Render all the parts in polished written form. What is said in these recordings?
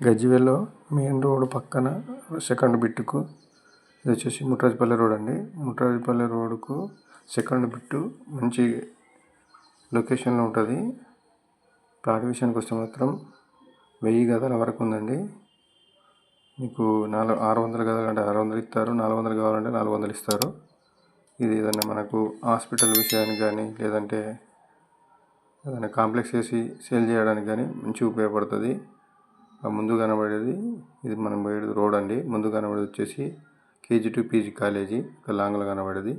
గజ్వేల్లో main road పక్కన second బిట్టుకు ఇది వచ్చేసి ముట్రాజపల్లి రోడ్ అండి. ముట్రాజపల్లి రోడ్కు సెకండ్ బిట్టు మంచి లొకేషన్లో ఉంటుంది. ప్లాట్ విషయానికి వస్తే మాత్రం 1000 గదాల వరకు ఉందండి. మీకు 600 గదాలు అంటే 600 ఇస్తారు, 400 కావాలంటే 400 ఇస్తారు. ఇది ఏదైనా మనకు హాస్పిటల్ విషయానికి కానీ లేదంటే ఏదైనా కాంప్లెక్స్ వేసి సేల్ చేయడానికి కానీ మంచిగా ఉపయోగపడుతుంది. ముందు కనబడేది ఇది మనం పోయేది రోడ్ అండి. ముందు కనబడేది వచ్చేసి KG to PG కాలేజీ లాంగ్లో కనబడేది.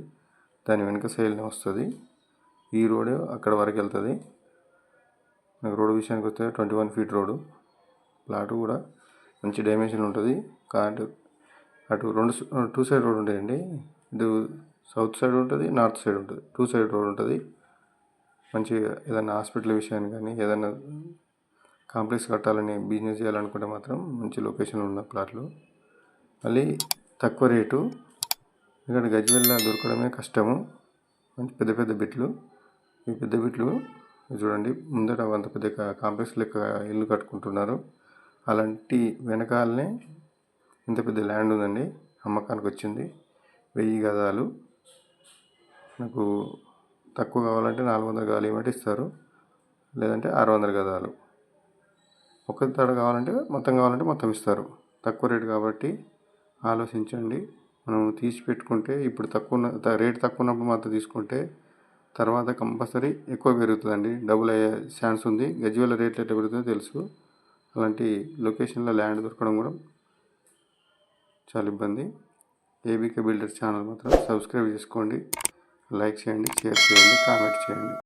దాని వెనుక సైడ్నే వస్తుంది. ఈ రోడ్ అక్కడ వరకు వెళ్తుంది. నాకు రోడ్ విషయానికి వస్తే 21 feet రోడ్డు. ప్లాట్ కూడా మంచి డైమెన్షన్ ఉంటుంది. కాబట్టి అటు టూ సైడ్ రోడ్ ఉంటాయండి. ఇటు సౌత్ సైడ్ ఉంటుంది, నార్త్ సైడ్ ఉంటుంది. 2 side రోడ్ ఉంటుంది. మంచిగా ఏదైనా హాస్పిటల్ విషయాన్ని కానీ ఏదైనా కాంప్లెక్స్ కట్టాలని బిజినెస్ చేయాలనుకుంటే మాత్రం మంచి లొకేషన్లో ఉన్న ప్లాట్లు. మళ్ళీ తక్కువ రేటు. ఎందుకంటే గజ్వేల్లో దొరకడమే కష్టము. మంచి పెద్ద పెద్ద బిట్లు. ఈ పెద్ద బిట్లు చూడండి, ముందట అంత పెద్ద కాంప్లెక్స్ లెక్క ఇల్లు కట్టుకుంటున్నారు. అలాంటి వెనకాలనే ఇంత పెద్ద ల్యాండ్ ఉందండి, అమ్మకానికి వచ్చింది. 1000 గదాలు. నాకు తక్కువ కావాలంటే 400 గదాలు ఇవ్వమంటే ఇస్తారు, లేదంటే 600 గదాలు. ఒక్క తడ కావాలంటే మొత్తం ఇస్తారు. తక్కువ రేటు కాబట్టి ఆలోచించండి. మనం తీసి పెట్టుకుంటే ఇప్పుడు రేటు తక్కువ ఉన్నప్పుడు మాత్రం తీసుకుంటే తర్వాత కంపల్సరీ ఎక్కువ పెరుగుతుందండి, డబుల్ అయ్యే ఛాన్స్ ఉంది. గజ్వేల్ రేట్లు ఎట్లా పెరుగుతుందో తెలుసు. అలాంటి లొకేషన్లో ల్యాండ్ దొరకడం కూడా చాలా ఇబ్బంది. ABK బిల్డర్స్ ఛానల్ మాత్రం సబ్స్క్రైబ్ చేసుకోండి, లైక్ చేయండి, షేర్ చేయండి, కామెంట్ చేయండి.